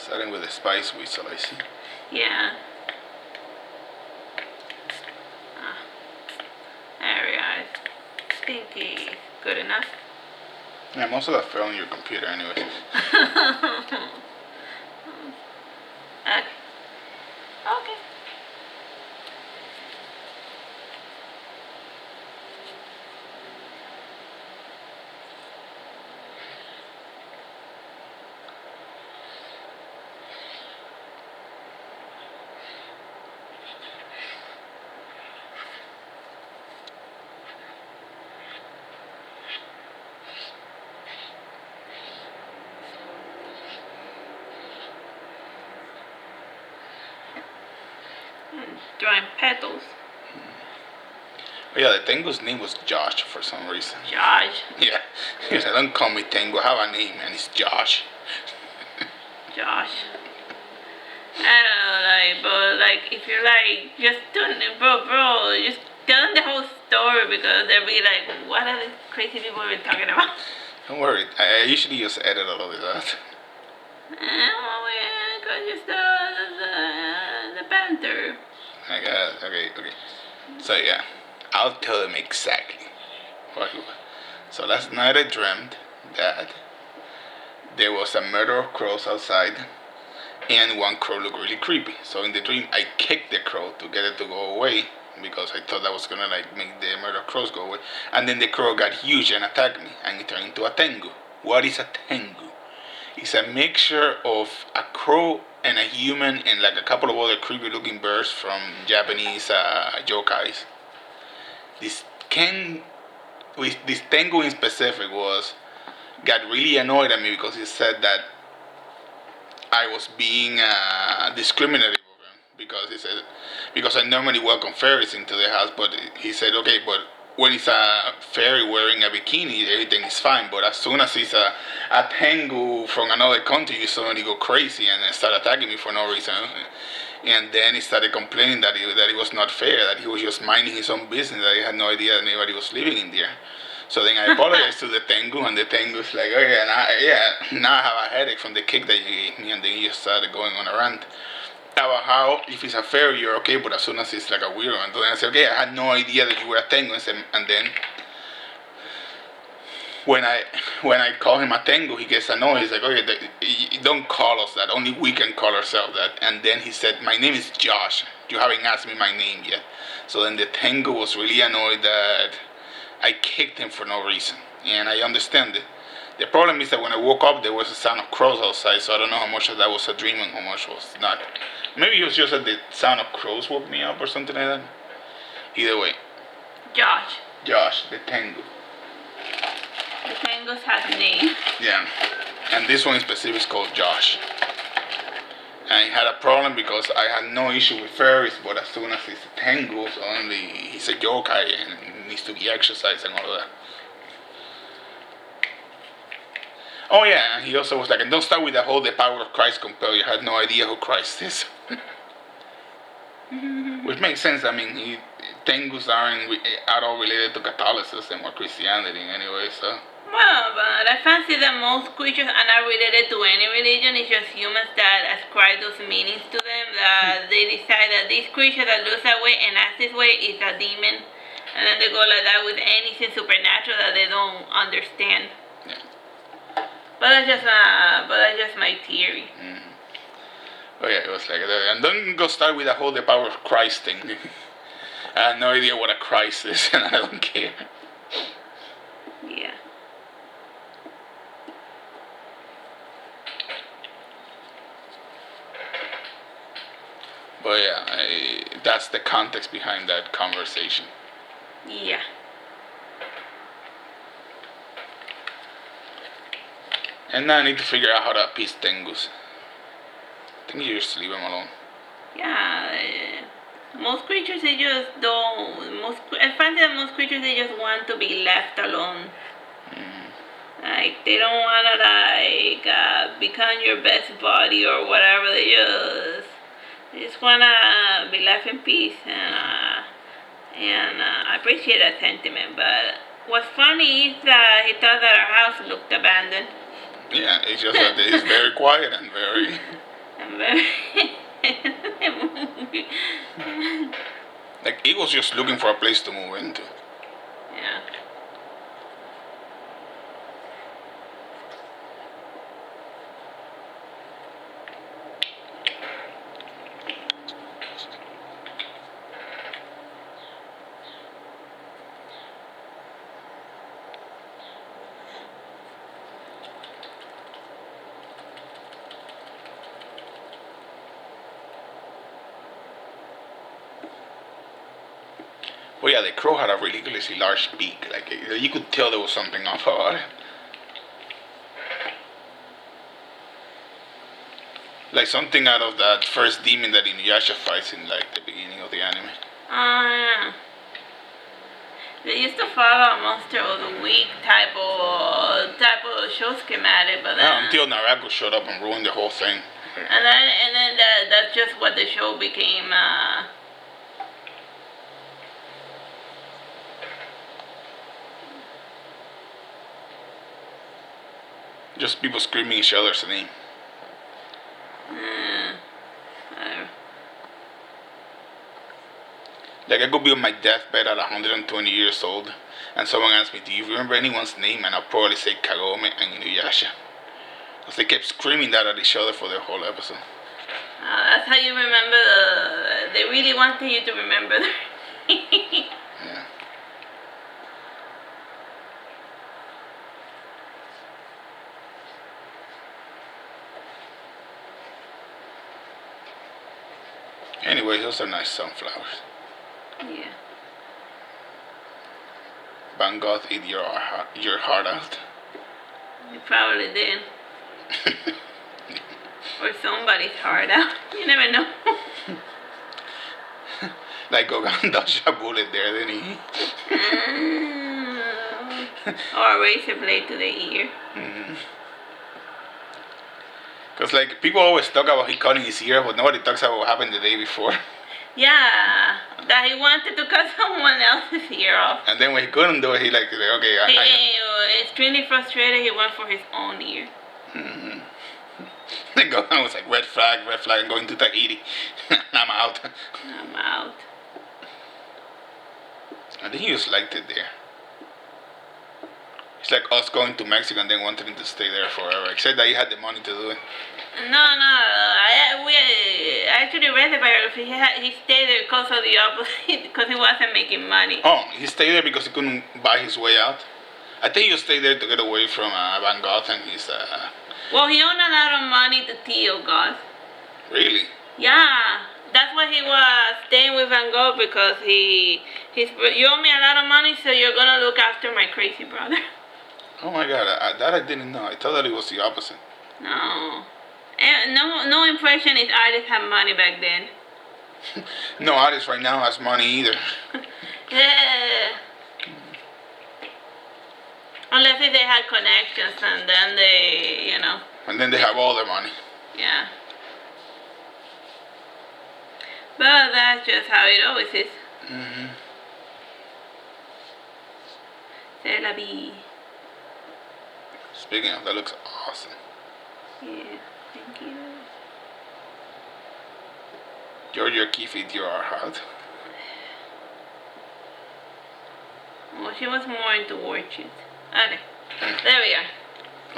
Starting with the spice whistle, I see. Yeah. There we are. I think it's good enough. Yeah, most of that fell on your computer anyway. Okay. Okay. Drawing petals. Oh, yeah, the Tengu's name was Josh for some reason. Josh. Yeah, he said, don't call me Tengu, I have a name, and it's Josh. Josh. I don't know, like, but like, if you're like, just don't, bro, just tell them the whole story because they'll be like, what are these crazy people been talking about? Don't worry, I usually just edit all of this out. Well, yeah, just the banter. I got it. Okay. So yeah, I'll tell them exactly what it was. So last night I dreamt that there was a murder of crows outside, and one crow looked really creepy. So in the dream, I kicked the crow to get it to go away because I thought that was gonna like make the murder of crows go away. And then the crow got huge and attacked me, and it turned into a tengu. What is a tengu? It's a mixture of a crow and a human and like a couple of other creepy looking birds from Japanese yokais. This this tengu in specific got really annoyed at me because he said that I was being discriminative of him because he said because I normally welcome fairies into the house, but he said okay, but when it's a fairy wearing a bikini, everything is fine. But as soon as it's a tengu from another country, you suddenly go crazy and start attacking me for no reason. And then he started complaining that it was not fair, that he was just minding his own business, that he had no idea that anybody was living in there. So then I apologized to the Tengu, and the Tengu's like, okay, now I have a headache from the kick that you gave me, and then he just started going on a rant about how if it's a fairy you're okay, but as soon as it's like a weird one, then I said, okay, I had no idea that you were a Tengu, and then when I call him a Tengu, he gets annoyed. He's like, okay, don't call us that. Only we can call ourselves that. And then he said, my name is Josh. You haven't asked me my name yet. So then the Tengu was really annoyed that I kicked him for no reason. And I understand it. The problem is that when I woke up, there was a sound of crows outside, so I don't know how much of that was a dream and how much was not. Maybe it was just that the sound of crows woke me up or something like that. Either way. Josh, the Tengu. The Tengus has a name. Yeah. And this one in specific is called Josh. And I had a problem because I had no issue with fairies, but as soon as it's a Tengu, only he's a yokai and needs to be exercised and all of that. Oh yeah, and he also was like, and don't start with the whole the power of Christ compel you. I had no idea who Christ is. Which makes sense. I mean, Tengus aren't at all related to Catholicism or Christianity anyway, so. Well, but I fancy that most creatures are not related to any religion. It's just humans that ascribe those meanings to them. That they decide that this creature that looks that way and acts this way is a demon, and then they go like that with anything supernatural that they don't understand. Yeah. But that's just my theory. Mm-hmm. Oh yeah, it was like, and don't go start with the whole the power of Christ thing. I have no idea what a Christ is, and I don't care. Yeah. But yeah, that's the context behind that conversation. Yeah. And now I need to figure out how to appease Tengus. I think you just leave them alone. Yeah. Most creatures they just don't. I find that most creatures they just want to be left alone. Mm-hmm. Like they don't wanna become your best buddy or whatever. They just wanna be left in peace, and I appreciate that sentiment. But what's funny is that he thought that our house looked abandoned. Yeah, it's just that it's very quiet and very. Like he was just looking for a place to move into. Yeah. But yeah, the crow had a ridiculously large beak. Like you could tell there was something off about it. Like something out of that first demon that Inuyasha fights in like the beginning of the anime. Yeah. They used to follow a monster of the week type of show schematic, but then Until Narako showed up and ruined the whole thing. and then that's just what the show became. Just people screaming each other's name. Whatever. Like I could be on my deathbed at 120 years old, and someone asks me, "Do you remember anyone's name?" And I'll probably say Kagome and Inuyasha, because they kept screaming that at each other for the whole episode. That's how you remember they really wanted you to remember. Yeah. Anyway, those are nice sunflowers. Yeah. Van Gogh eat your heart out. You probably did. Or somebody's heart out. You never know. Like Gauguin dodged a bullet there, didn't he? Or a razor blade to the ear. Because like people always talk about he cutting his ear, but nobody talks about what happened the day before. Yeah, that he wanted to cut someone else's ear off. And then when he couldn't do it, he like, okay, He extremely frustrated. He went for his own ear. Then Gauguin was like, red flag, I'm going to Tahiti. I'm out. I'm out. I think he just liked it there. It's like us going to Mexico and then wanting to stay there forever. Except that he had the money to do it. No. I actually read the biography. He stayed there because of the opposite, because he wasn't making money. Oh, he stayed there because he couldn't buy his way out? I think he stayed there to get away from Van Gogh and his... Well, he owed a lot of money to Theo Goth. Really? Yeah. That's why he was staying with Van Gogh, because you owe me a lot of money, so you're going to look after my crazy brother. Oh my god, that I didn't know. I thought that it was the opposite. No. No impressionist artist had money back then. No artist right now has money either. Yeah. Unless if they had connections and then they, And then they have all their money. Yeah. But that's just how it always is. C'est la vie. Speaking of, that looks awesome. Yeah, thank you. Georgia Keefe eat your heart. Well, she was more into orchids. Okay, there we are.